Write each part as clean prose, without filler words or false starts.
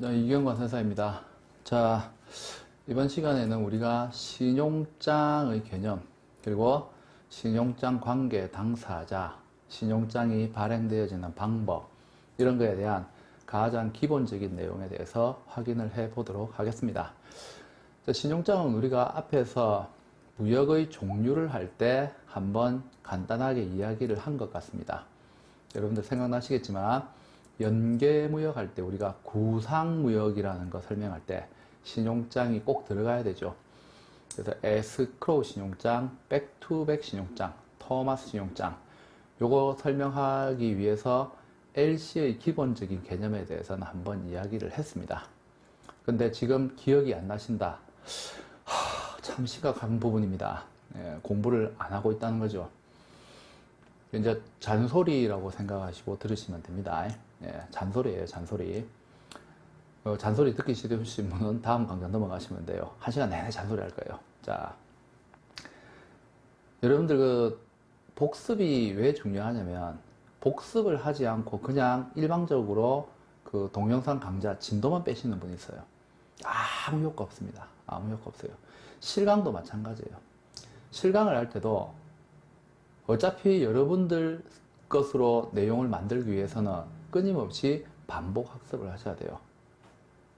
네, 이경관 선사입니다. 자, 이번 시간에는 우리가 신용장의 개념, 그리고 신용장 관계 당사자, 신용장이 발행되어지는 방법, 이런 거에 대한 가장 기본적인 내용에 대해서 확인을 해 보도록 하겠습니다. 자, 신용장은 우리가 앞에서 무역의 종류를 할 때 한번 간단하게 이야기를 한 것 같습니다. 여러분들 생각나시겠지만 연계무역 할 때 우리가 구상무역이라는 거 설명할 때 신용장이 꼭 들어가야 되죠. 그래서 에스크로우 신용장, 백투백 신용장, 토마스 신용장, 요거 설명하기 위해서 LC의 기본적인 개념에 대해서는 한번 이야기를 했습니다. 근데 지금 기억이 안 나신다. 참 심각한 부분입니다. 공부를 안 하고 있다는 거죠. 이제 잔소리라고 생각하시고 들으시면 됩니다. 잔소리예요, 잔소리. 잔소리 듣기 싫으신 분은 다음 강좌 넘어가시면 돼요. 1시간 내내 잔소리 할 거예요. 자, 여러분들 복습이 왜 중요하냐면 복습을 하지 않고 그냥 일방적으로 동영상 강좌 진도만 빼시는 분이 있어요. 아무 효과 없습니다. 아무 효과 없어요. 실강도 마찬가지예요. 실강을 할 때도 어차피 여러분들 것으로 내용을 만들기 위해서는 끊임없이 반복 학습을 하셔야 돼요.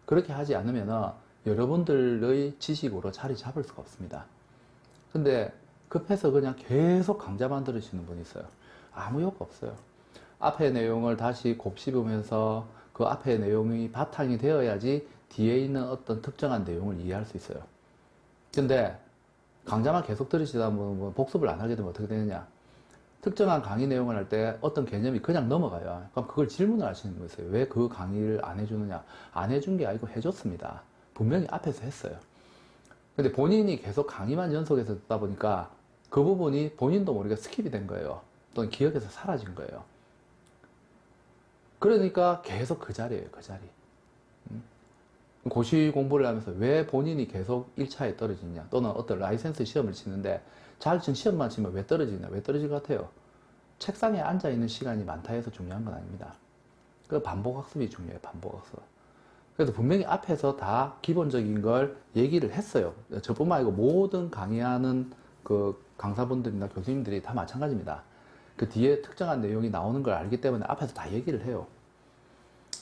그렇게 하지 않으면 여러분들의 지식으로 자리 잡을 수가 없습니다. 근데 급해서 그냥 계속 강좌만 들으시는 분이 있어요. 아무 효과 없어요. 앞의 내용을 다시 곱씹으면서 그 앞의 내용이 바탕이 되어야지 뒤에 있는 어떤 특정한 내용을 이해할 수 있어요. 근데 강좌만 계속 들으시다 보면 복습을 안 하게 되면 어떻게 되느냐? 특정한 강의 내용을 할 때 어떤 개념이 그냥 넘어가요. 그럼 그걸 질문을 하시는 거예요. 왜 그 강의를 안 해주느냐? 안 해준 게 아니고 해줬습니다. 분명히 앞에서 했어요. 근데 본인이 계속 강의만 연속해서 듣다 보니까 그 부분이 본인도 모르게 스킵이 된 거예요. 또는 기억에서 사라진 거예요. 그러니까 계속 그 자리예요, 그 자리. 고시 공부를 하면서 왜 본인이 계속 1차에 떨어지냐, 또는 어떤 라이센스 시험을 치는데 자격증 시험만 치면 왜 떨어지냐, 왜 떨어질 것 같아요? 책상에 앉아있는 시간이 많다 해서 중요한 건 아닙니다. 그 반복학습이 중요해요, 반복학습. 그래서 분명히 앞에서 다 기본적인 걸 얘기를 했어요. 저뿐만 아니고 모든 강의하는 그 강사분들이나 교수님들이 다 마찬가지입니다. 그 뒤에 특정한 내용이 나오는 걸 알기 때문에 앞에서 다 얘기를 해요.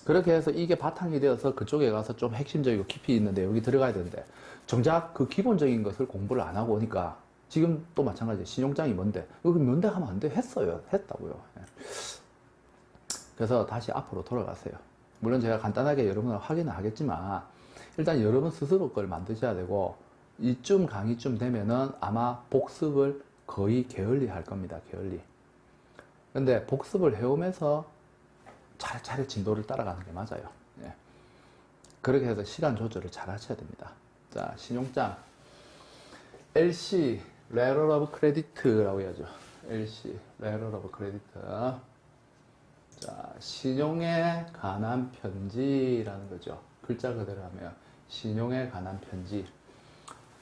그렇게 해서 이게 바탕이 되어서 그쪽에 가서 좀 핵심적이고 깊이 있는 내용이 들어가야 되는데 정작 그 기본적인 것을 공부를 안 하고 오니까 지금 또 마찬가지예요. 신용장이 뭔데? 여기 뭔데 하면 안 돼? 했어요. 했다고요. 그래서 다시 앞으로 돌아가세요. 물론 제가 간단하게 여러분을 확인을 하겠지만 일단 여러분 스스로 걸 만드셔야 되고 이쯤 강의쯤 되면은 아마 복습을 거의 게을리 할 겁니다. 게을리. 근데 복습을 해오면서 차례차례 진도를 따라가는 게 맞아요. 예. 그렇게 해서 시간 조절을 잘 하셔야 됩니다. 자, 신용장. LC, Letter of Credit라고 해야죠. LC, Letter of Credit. 자, 신용에 관한 편지라는 거죠. 글자 그대로 하면 신용에 관한 편지.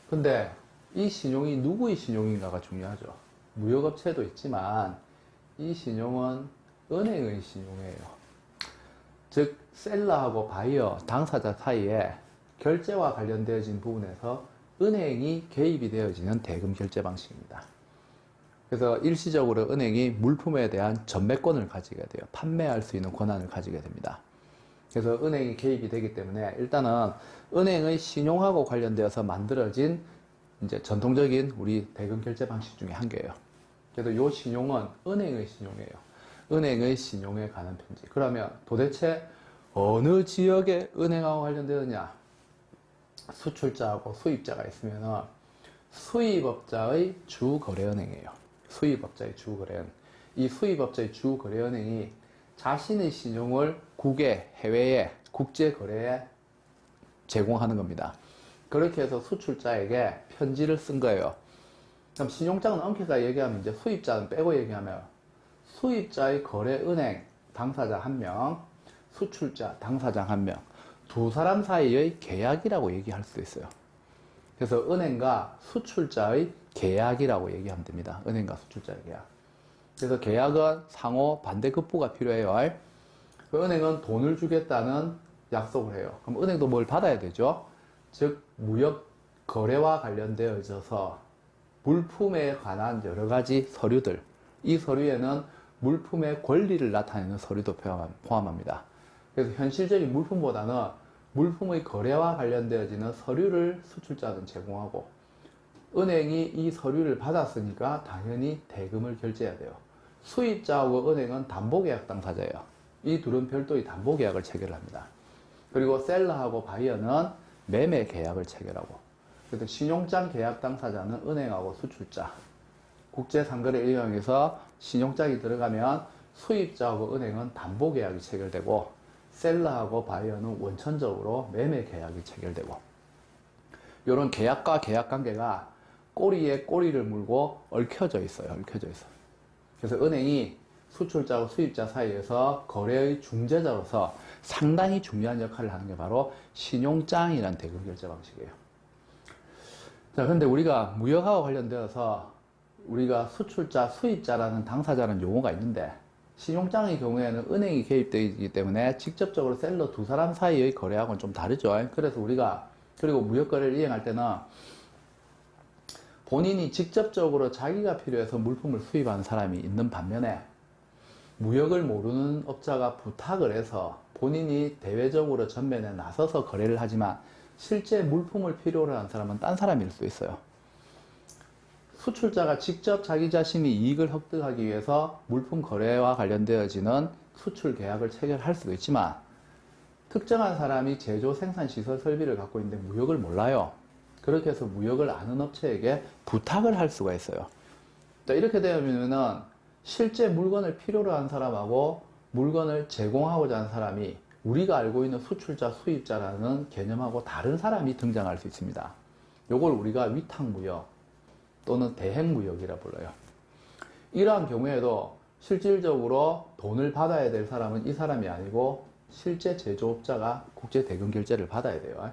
근데 이 신용이 누구의 신용인가가 중요하죠. 무역업체도 있지만 이 신용은 은행의 신용이에요. 즉 셀러하고 바이어, 당사자 사이에 결제와 관련되어진 부분에서 은행이 개입이 되어지는 대금 결제 방식입니다. 그래서 일시적으로 은행이 물품에 대한 전매권을 가지게 돼요. 판매할 수 있는 권한을 가지게 됩니다. 그래서 은행이 개입이 되기 때문에 일단은 은행의 신용하고 관련되어서 만들어진 이제 전통적인 우리 대금 결제 방식 중에 한 개예요. 그래서 이 신용은 은행의 신용이에요. 은행의 신용에 관한 편지. 그러면 도대체 어느 지역의 은행하고 관련되느냐? 수출자하고 수입자가 있으면 수입업자의 주거래은행이에요. 수입업자의 주거래은행. 이 수입업자의 주거래은행이 자신의 신용을 국외, 해외에, 국제거래에 제공하는 겁니다. 그렇게 해서 수출자에게 편지를 쓴 거예요. 그럼 신용장은 엄격하게 얘기하면 이제 수입자는 빼고 얘기하면 수입자의 거래은행 당사자 1명, 수출자 당사자 1명, 두 사람 사이의 계약이라고 얘기할 수 있어요. 그래서 은행과 수출자의 계약이라고 얘기하면 됩니다. 은행과 수출자의 계약. 그래서 계약은 상호 반대급부가 필요해요. 그 은행은 돈을 주겠다는 약속을 해요. 그럼 은행도 뭘 받아야 되죠? 즉 무역 거래와 관련되어 있어서 물품에 관한 여러 가지 서류들, 이 서류에는 물품의 권리를 나타내는 서류도 포함합니다. 그래서 현실적인 물품보다는 물품의 거래와 관련되어지는 서류를 수출자는 제공하고, 은행이 이 서류를 받았으니까 당연히 대금을 결제해야 돼요. 수입자하고 은행은 담보계약 당사자예요. 이 둘은 별도의 담보계약을 체결합니다. 그리고 셀러하고 바이어는 매매 계약을 체결하고, 그래서 신용장 계약 당사자는 은행하고 수출자, 국제상거래 일정에서 신용장이 들어가면 수입자하고 은행은 담보계약이 체결되고, 셀러하고 바이어는 원천적으로 매매 계약이 체결되고, 이런 계약과 계약 관계가 꼬리에 꼬리를 물고 얽혀져 있어요. 그래서 은행이 수출자와 수입자 사이에서 거래의 중재자로서 상당히 중요한 역할을 하는 게 바로 신용장이라는 대금 결제 방식이에요. 자, 근데 우리가 무역하고 관련되어서 우리가 수출자, 수입자라는 당사자라는 용어가 있는데, 신용장의 경우에는 은행이 개입되어 있기 때문에 직접적으로 셀러 두 사람 사이의 거래하고는 좀 다르죠. 그래서 우리가, 그리고 무역거래를 이행할 때는 본인이 직접적으로 자기가 필요해서 물품을 수입하는 사람이 있는 반면에, 무역을 모르는 업자가 부탁을 해서 본인이 대외적으로 전면에 나서서 거래를 하지만 실제 물품을 필요로 하는 사람은 딴 사람일 수 있어요. 수출자가 직접 자기 자신이 이익을 획득하기 위해서 물품 거래와 관련되어지는 수출 계약을 체결할 수도 있지만, 특정한 사람이 제조, 생산, 시설, 설비를 갖고 있는데 무역을 몰라요. 그렇게 해서 무역을 아는 업체에게 부탁을 할 수가 있어요. 이렇게 되면은 실제 물건을 필요로 하는 사람하고 물건을 제공하고자 하는 사람이 우리가 알고 있는 수출자, 수입자라는 개념하고 다른 사람이 등장할 수 있습니다. 요걸 우리가 위탁무역 또는 대행무역이라 불러요. 이러한 경우에도 실질적으로 돈을 받아야 될 사람은 이 사람이 아니고 실제 제조업자가 국제 대금 결제를 받아야 돼요.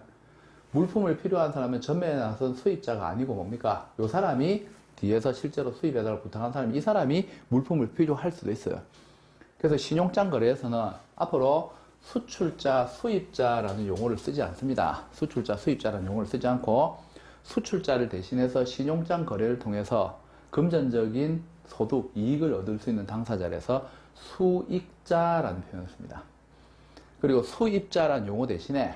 물품을 필요한 사람은 전면에 나선 수입자가 아니고 뭡니까? 요 사람이 뒤에서 실제로 수입해달라고 부탁한 사람이, 이 사람이 물품을 필요할 수도 있어요. 그래서 신용장 거래에서는 앞으로 수출자, 수입자라는 용어를 쓰지 않습니다. 수출자, 수입자라는 용어를 쓰지 않고 수출자를 대신해서 신용장 거래를 통해서 금전적인 소득, 이익을 얻을 수 있는 당사자라서 수익자라는 표현을 씁니다. 그리고 수입자라는 용어 대신에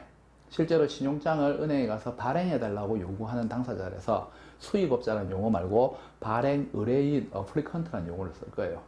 실제로 신용장을 은행에 가서 발행해달라고 요구하는 당사자라서 수입업자라는 용어 말고 발행 의뢰인, 어플리컨트라는 용어를 쓸 거예요.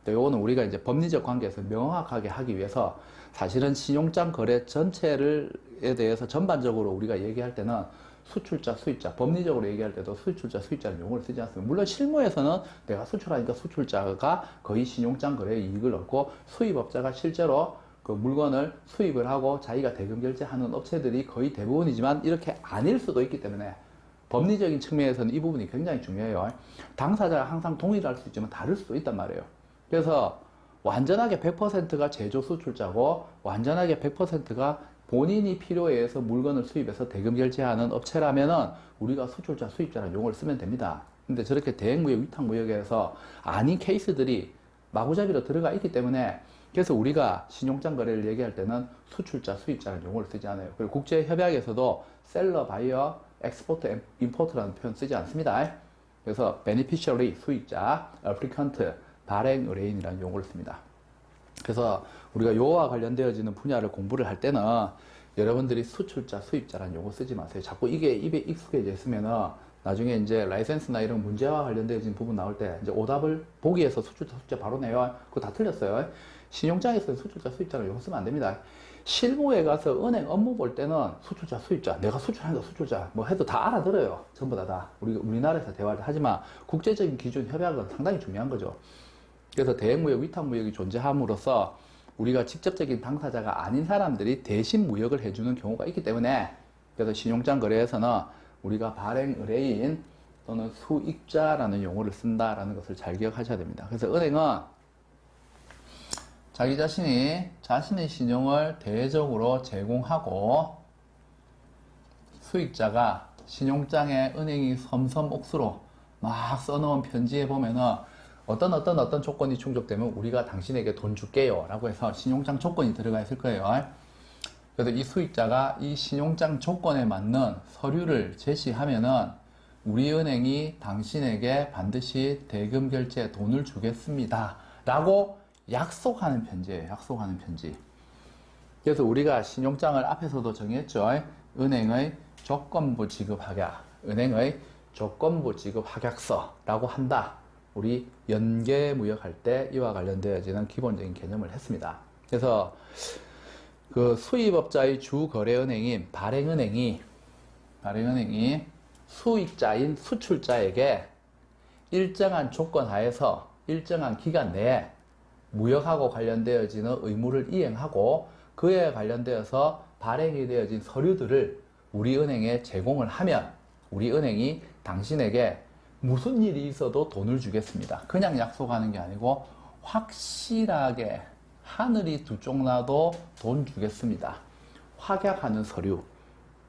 요거는 우리가 이제 법리적 관계에서 명확하게 하기 위해서 사실은 신용장 거래 전체에 대해서 전반적으로 우리가 얘기할 때는 수출자, 수입자, 법리적으로 얘기할 때도 수출자, 수입자는 용어를 쓰지 않습니다. 물론 실무에서는 내가 수출하니까 수출자가 거의 신용장 거래의 이익을 얻고 수입업자가 실제로 그 물건을 수입을 하고 자기가 대금 결제하는 업체들이 거의 대부분이지만 이렇게 아닐 수도 있기 때문에 법리적인 측면에서는 이 부분이 굉장히 중요해요. 당사자가 항상 동일할 수 있지만 다를 수도 있단 말이에요. 그래서 완전하게 100%가 제조 수출자고 완전하게 100%가 본인이 필요에 의해서 물건을 수입해서 대금 결제하는 업체라면은 우리가 수출자, 수입자라는 용어를 쓰면 됩니다. 근데 저렇게 대행무역, 위탁무역에서 아닌 케이스들이 마구잡이로 들어가 있기 때문에 그래서 우리가 신용장 거래를 얘기할 때는 수출자, 수입자라는 용어를 쓰지 않아요. 그리고 국제협약에서도 셀러, 바이어, 엑스포트, 임포트라는 표현 쓰지 않습니다. 그래서 beneficiary, 수입자, applicant, 발행 의뢰인이라는 용어를 씁니다. 그래서 우리가 요와 관련되어지는 분야를 공부를 할 때는 여러분들이 수출자, 수입자라는 용어 쓰지 마세요. 자꾸 이게 입에 익숙해져 있으면은 나중에 이제 라이센스나 이런 문제와 관련되어진 부분 나올 때 이제 오답을 보기에서 수출자, 수입자 바로 내요. 그거 다 틀렸어요. 신용장에서 수출자, 수입자라는 용어 쓰면 안 됩니다. 실무에 가서 은행 업무 볼 때는 수출자, 수입자, 내가 수출하니까 수출자 뭐 해도 다 알아들어요. 전부 다. 우리나라에서 대화를 하지만 국제적인 기준 협약은 상당히 중요한 거죠. 그래서 대행무역, 위탁무역이 존재함으로써 우리가 직접적인 당사자가 아닌 사람들이 대신 무역을 해주는 경우가 있기 때문에 그래서 신용장 거래에서는 우리가 발행 의뢰인 또는 수익자라는 용어를 쓴다라는 것을 잘 기억하셔야 됩니다. 그래서 은행은 자기 자신이 자신의 신용을 대외적으로 제공하고 수익자가 신용장에 은행이 섬섬옥수로 막 써놓은 편지에 보면은 어떤 조건이 충족되면 우리가 당신에게 돈 줄게요 라고 해서 신용장 조건이 들어가 있을 거예요. 그래서 이 수익자가 이 신용장 조건에 맞는 서류를 제시하면은 우리 은행이 당신에게 반드시 대금 결제 돈을 주겠습니다. 라고 약속하는 편지예요. 약속하는 편지. 그래서 우리가 신용장을 앞에서도 정했죠. 은행의 조건부 지급 확약, 은행의 조건부 지급 확약서라고 한다. 우리 연계무역할 때 이와 관련되어지는 기본적인 개념을 했습니다. 그래서 그 수입업자의 주거래은행인 발행은행이 수익자인 수출자에게 일정한 조건 하에서 일정한 기간 내에 무역하고 관련되어지는 의무를 이행하고 그에 관련되어서 발행이 되어진 서류들을 우리 은행에 제공을 하면 우리 은행이 당신에게 무슨 일이 있어도 돈을 주겠습니다. 그냥 약속하는 게 아니고 확실하게 하늘이 두 쪽 나도 돈 주겠습니다. 확약하는 서류,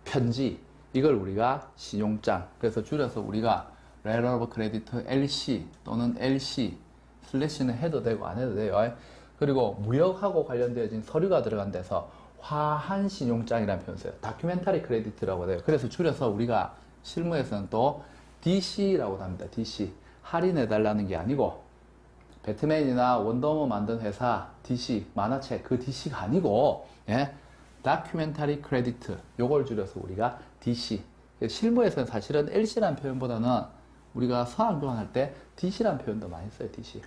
편지, 이걸 우리가 신용장, 그래서 줄여서 우리가 Letter of Credit LC 또는 LC 슬래시는 해도 되고 안 해도 돼요. 그리고 무역하고 관련되어진 서류가 들어간 데서 화한 신용장이라는 표현 써요. 다큐멘터리 크레디트라고 돼요. 그래서 줄여서 우리가 실무에서는 또 DC라고 합니다. DC. 할인해달라는 게 아니고 배트맨이나 원더우먼 만든 회사 DC, 만화책 그 DC가 아니고 다큐멘터리 크레디트 요걸 줄여서 우리가 DC. 실무에서는 사실은 LC라는 표현보다는 우리가 서한 교환할 때 DC라는 표현도 많이 써요. DC.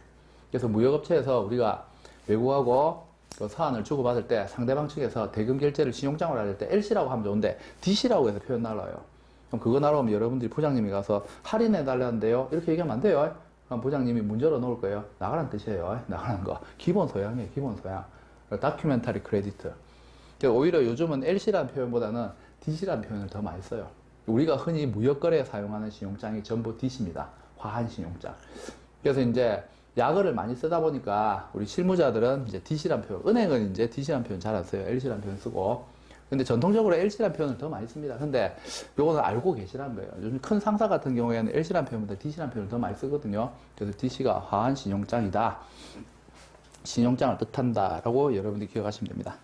그래서 무역업체에서 우리가 외국하고 그 서한을 주고받을 때 상대방 측에서 대금 결제를 신용장으로 할 때 LC라고 하면 좋은데 DC라고 해서 표현 날라요. 그럼 그거 날아오면 여러분들이 부장님이 가서 할인해 달라는데요. 이렇게 얘기하면 안 돼요. 그럼 부장님이 문 열어 놓을 거예요. 나가라는 뜻이에요. 나가라는 거. 기본 소양이에요. 기본 소양. 다큐멘터리 크레디트. 오히려 요즘은 LC라는 표현보다는 DC라는 표현을 더 많이 써요. 우리가 흔히 무역거래에 사용하는 신용장이 전부 DC입니다. 화한 신용장. 그래서 이제 약어를 많이 쓰다 보니까 우리 실무자들은 이제 DC라는 표현, 은행은 이제 DC라는 표현 잘 안 써요. LC라는 표현 쓰고. 근데 전통적으로 LC라는 표현을 더 많이 씁니다. 근데 요거는 알고 계시라는 거예요. 요즘 큰 상사 같은 경우에는 LC라는 표현보다 DC라는 표현을 더 많이 쓰거든요. 그래서 DC가 화한 신용장이다. 신용장을 뜻한다. 라고 여러분들이 기억하시면 됩니다.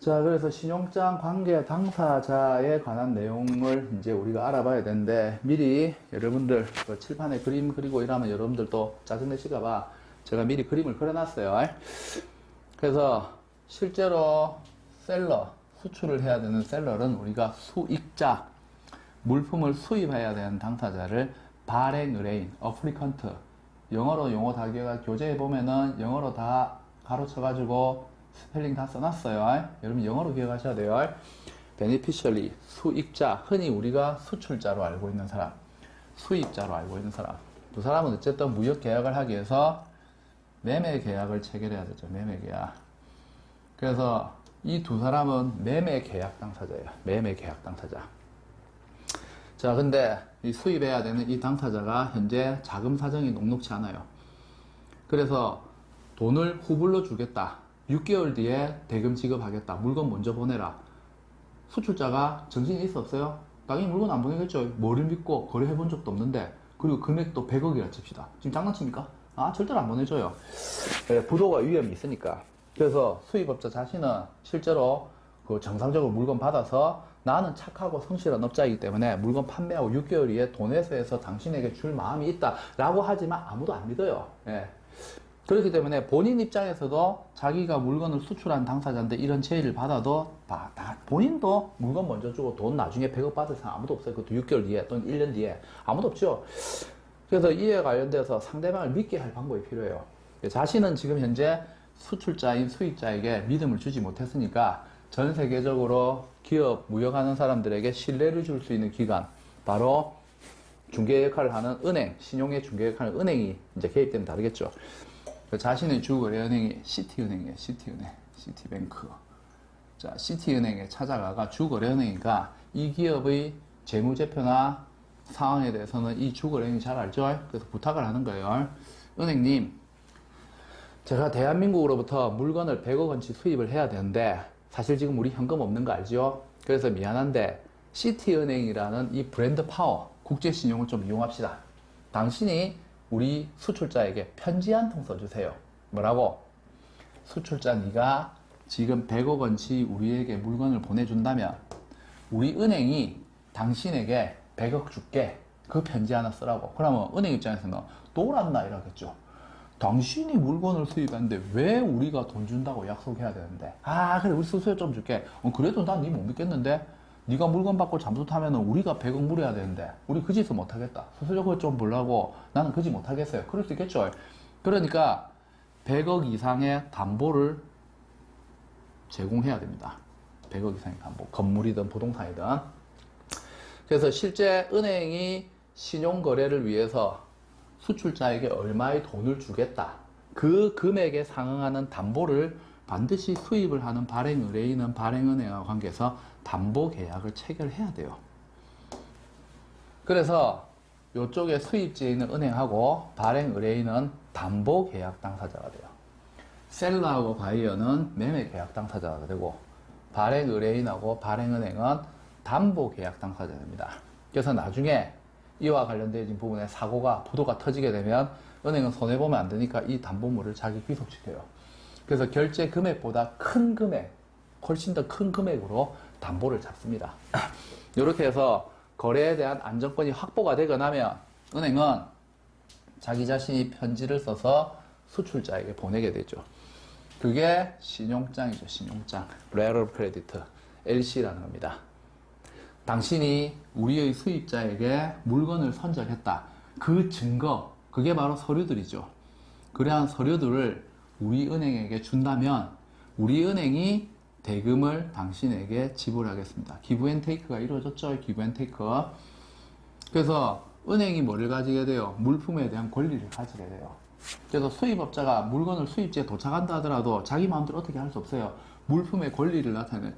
자, 그래서 신용장 관계 당사자에 관한 내용을 이제 우리가 알아봐야 되는데, 미리 여러분들 그 칠판에 그림 그리고 이러면 여러분들도 짜증내실까봐 제가 미리 그림을 그려놨어요. 그래서 실제로 셀러, 수출을 해야 되는 셀러는 우리가 수익자, 물품을 수입해야 되는 당사자를 발행 의뢰인, 어플리컨트, 영어로 용어 다 교재에 보면은 영어로 다 가로쳐가지고 스펠링 다 써놨어요. 여러분 영어로 기억하셔야 돼요. beneficiary, 수익자, 흔히 우리가 수출자로 알고 있는 사람, 수입자로 알고 있는 사람. 두 사람은 어쨌든 무역 계약을 하기 위해서 매매 계약을 체결해야 되죠. 매매 계약. 그래서 이 두 사람은 매매 계약 당사자예요. 매매 계약 당사자. 자, 근데 이 수입해야 되는 이 당사자가 현재 자금 사정이 녹록치 않아요. 그래서 돈을 후불로 주겠다. 6개월 뒤에 대금 지급하겠다. 물건 먼저 보내라. 수출자가 정신이 있어 없어요? 당연히 물건 안 보내겠죠. 뭐를 믿고 거래해본 적도 없는데, 그리고 금액도 100억이라 칩시다. 지금 장난칩니까? 아, 절대로 안 보내줘요. 부도가 위험이 있으니까. 그래서 수입업자 자신은 실제로 그 정상적으로 물건 받아서 나는 착하고 성실한 업자이기 때문에 물건 판매하고 6개월 뒤에 돈 회수해서 당신에게 줄 마음이 있다 라고 하지만 아무도 안 믿어요. 그렇기 때문에 본인 입장에서도 자기가 물건을 수출한 당사자인데 이런 제의를 받아도 본인도 물건 먼저 주고 돈 나중에 100억 받을 사람 아무도 없어요. 그것도 6개월 뒤에 또는 1년 뒤에 아무도 없죠. 그래서 이에 관련돼서 상대방을 믿게 할 방법이 필요해요. 자신은 지금 현재 수출자인 수익자에게 믿음을 주지 못했으니까 전 세계적으로 기업 무역하는 사람들에게 신뢰를 줄 수 있는 기관, 바로 중개 역할을 하는 은행, 신용의 중개 역할을 하는 은행이 이제 개입되면 다르겠죠. 자신의 주거래은행이 시티은행이에요. 시티은행, 시티뱅크. 자, 시티은행에 찾아가가 주거래은행이니까 이 기업의 재무제표나 상황에 대해서는 이 주거래은행이 잘 알죠. 그래서 부탁을 하는 거예요. 은행님, 제가 대한민국으로부터 물건을 100억 원치 수입을 해야 되는데 사실 지금 우리 현금 없는 거 알죠? 그래서 미안한데 시티은행이라는 이 브랜드 파워, 국제신용을 좀 이용합시다. 당신이 우리 수출자에게 편지 한 통 써주세요. 뭐라고? 수출자 네가 지금 100억 원치 우리에게 물건을 보내준다면 우리 은행이 당신에게 100억 줄게. 그 편지 하나 쓰라고. 그러면 은행 입장에서는 놀았나 이러겠죠. 당신이 물건을 수입했는데 왜 우리가 돈 준다고 약속해야 되는데? 아, 그래, 우리 수수료 좀 줄게. 그래도 난 니 못 믿겠는데? 네가 물건 받고 잠수타면 우리가 100억 물어야 되는데 우리 그 짓은 못하겠다. 수수료 그거 좀 벌라고 나는 그 짓 못하겠어요. 그럴 수 있겠죠. 그러니까 100억 이상의 담보를 제공해야 됩니다. 100억 이상의 담보. 건물이든 부동산이든. 그래서 실제 은행이 신용거래를 위해서 수출자에게 얼마의 돈을 주겠다. 그 금액에 상응하는 담보를 반드시 수입을 하는 발행 의뢰인은 발행은행과 관계해서 담보 계약을 체결해야 돼요. 그래서 이쪽에 수입지에 있는 은행하고 발행 의뢰인은 담보 계약 당사자가 돼요. 셀러하고 바이어는 매매 계약 당사자가 되고 발행 의뢰인하고 발행은행은 담보 계약 당사자가 됩니다. 그래서 나중에 이와 관련된 부분에 부도가 터지게 되면 은행은 손해보면 안 되니까 이 담보물을 자기 귀속시켜요. 그래서 결제 금액보다 큰 금액, 훨씬 더 큰 금액으로 담보를 잡습니다. 이렇게 해서 거래에 대한 안정권이 확보가 되고 나면 은행은 자기 자신이 편지를 써서 수출자에게 보내게 되죠. 그게 신용장이죠. 신용장. Letter of Credit, LC라는 겁니다. 당신이 우리의 수입자에게 물건을 선적했다. 그 증거, 그게 바로 서류들이죠. 그러한 서류들을 우리 은행에게 준다면 우리 은행이 대금을 당신에게 지불하겠습니다. 기브앤테이크가 이루어졌죠. 기브앤테이크. 그래서 은행이 뭐를 가지게 돼요? 물품에 대한 권리를 가지게 돼요. 그래서 수입업자가 물건을 수입지에 도착한다 하더라도 자기 마음대로 어떻게 할 수 없어요. 물품의 권리를 나타내는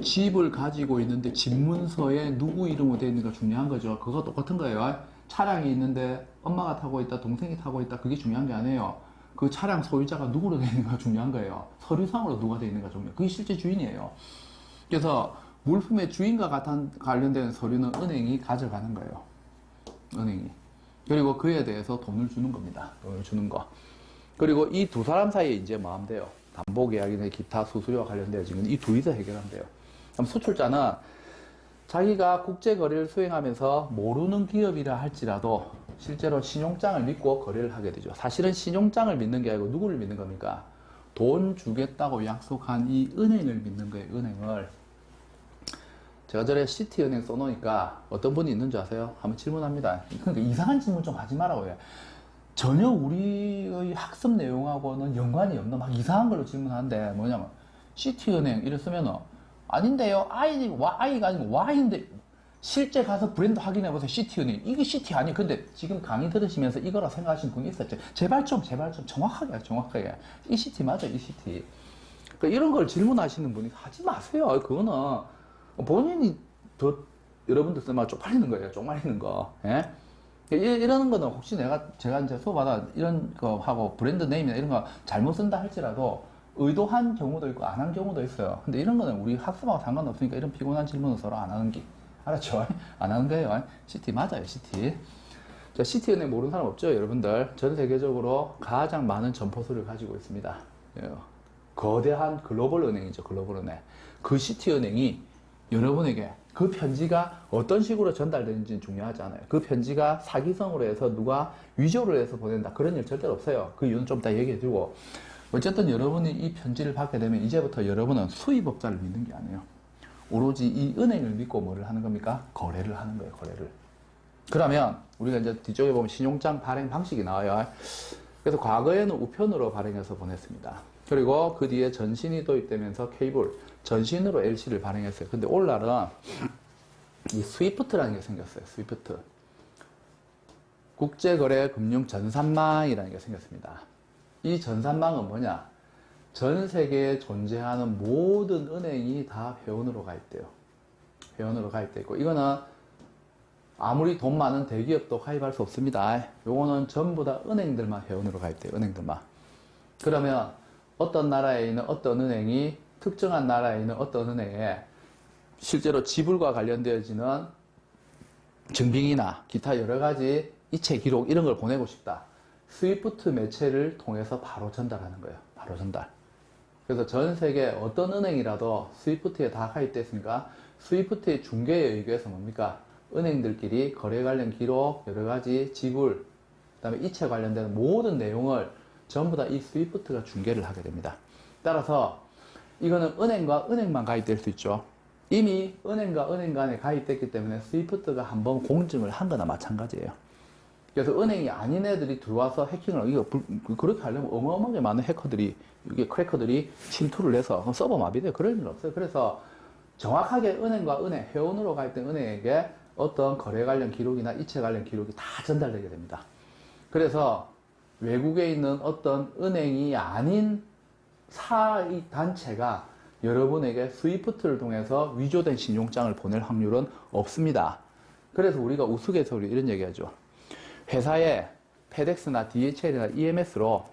집을 가지고 있는데 집문서에 누구 이름으로 되어 있는가 중요한 거죠. 그거 똑같은 거예요. 차량이 있는데 엄마가 타고 있다, 동생이 타고 있다, 그게 중요한 게 아니에요. 그 차량 소유자가 누구로 되어 있는가 중요한 거예요. 서류상으로 누가 되어 있는가 중요해요. 그게 실제 주인이에요. 그래서 물품의 주인과 관련된 서류는 은행이 가져가는 거예요. 은행이. 그리고 그에 대해서 돈을 주는 겁니다. 돈을 주는 거. 그리고 이 두 사람 사이에 이제 뭐 하면 돼요? 담보계약이나 기타 수수료와 관련되어지는 이 둘이서 해결하면 돼요. 그럼 수출자는 자기가 국제거래를 수행하면서 모르는 기업이라 할지라도 실제로 신용장을 믿고 거래를 하게 되죠. 사실은 신용장을 믿는 게 아니고 누구를 믿는 겁니까? 돈 주겠다고 약속한 이 은행을 믿는 거예요. 은행을. 제가 전에 시티은행 써놓으니까 어떤 분이 있는 줄 아세요? 한번 질문합니다. 그러니까 이상한 질문 좀 하지 말라고 해요. 전혀 우리의 학습 내용하고는 연관이 없는 막 이상한 걸로 질문하는데 뭐냐면 시티은행 이래 쓰면은 아닌데요. I가 아니고 Y인데 실제 가서 브랜드 확인해 보세요. 시티은행. 이게 시티 아니에요. 근데 지금 강의 들으시면서 이거라 생각하시는 분이 있었죠. 제발 좀 정확하게. 이 시티 맞아, 이 시티. 그러니까 이런 걸 질문하시는 분이 하지 마세요. 그거는 본인이 더 여러분들 쓰면 쪽팔리는 거예요. 쪽팔리는 거. 예? 이러는 거는 혹시 제가 이제 수업하다 이런 거 하고 브랜드 네임이나 이런 거 잘못 쓴다 할지라도 의도한 경우도 있고 안 한 경우도 있어요. 근데 이런 거는 우리 학습하고 상관없으니까 이런 피곤한 질문은 서로 안 하는 게. 알았죠? 안 하는 거예요. 시티 맞아요, 시티. 자, 시티은행 모르는 사람 없죠, 여러분들? 전 세계적으로 가장 많은 점포수를 가지고 있습니다. 거대한 글로벌 은행이죠, 글로벌 은행. 그 시티은행이 여러분에게 그 편지가 어떤 식으로 전달되는지는 중요하지 않아요. 그 편지가 사기성으로 해서 누가 위조를 해서 보낸다. 그런 일 절대로 없어요. 그 이유는 좀 이따 얘기해 주고. 어쨌든 여러분이 이 편지를 받게 되면 이제부터 여러분은 수입업자를 믿는 게 아니에요. 오로지 이 은행을 믿고 뭐를 하는 겁니까? 거래를 하는 거예요, 거래를. 그러면 우리가 이제 뒤쪽에 보면 신용장 발행 방식이 나와요. 그래서 과거에는 우편으로 발행해서 보냈습니다. 그리고 그 뒤에 전신이 도입되면서 케이블, 전신으로 LC를 발행했어요. 근데 오늘날은 이 스위프트라는 게 생겼어요. 스위프트. 국제거래금융전산망이라는 게 생겼습니다. 이 전산망은 뭐냐? 전 세계에 존재하는 모든 은행이 다 회원으로 가입돼요. 회원으로 가입돼 있고, 이거는 아무리 돈 많은 대기업도 가입할 수 없습니다. 요거는 전부 다 은행들만 회원으로 가입돼요. 은행들만. 그러면 어떤 나라에 있는 어떤 은행이 특정한 나라에 있는 어떤 은행에 실제로 지불과 관련되어지는 증빙이나 기타 여러 가지 이체 기록 이런 걸 보내고 싶다. 스위프트 매체를 통해서 바로 전달하는 거예요. 바로 전달. 그래서 전 세계 어떤 은행이라도 스위프트에 다 가입됐으니까 스위프트의 중개에 의해서 뭡니까? 은행들끼리 거래 관련 기록, 여러 가지 지불, 그 다음에 이체 관련된 모든 내용을 전부 다 이 스위프트가 중개를 하게 됩니다. 따라서 이거는 은행과 은행만 가입될 수 있죠. 이미 은행과 은행 간에 가입됐기 때문에 스위프트가 한번 공증을 한 거나 마찬가지예요. 그래서 은행이 아닌 애들이 들어와서 해킹을, 이거 그렇게 하려면 어마어마하게 많은 해커들이, 이게 크래커들이 침투를 해서 서버 마비돼요. 그럴 일 없어요. 그래서 정확하게 은행과 은행, 회원으로 가입된 은행에게 어떤 거래 관련 기록이나 이체 관련 기록이 다 전달되게 됩니다. 그래서 외국에 있는 어떤 은행이 아닌 사이 단체가 여러분에게 스위프트를 통해서 위조된 신용장을 보낼 확률은 없습니다. 그래서 우리가 우스갯소리로 이런 얘기하죠. 회사에 페덱스나 DHL이나 EMS로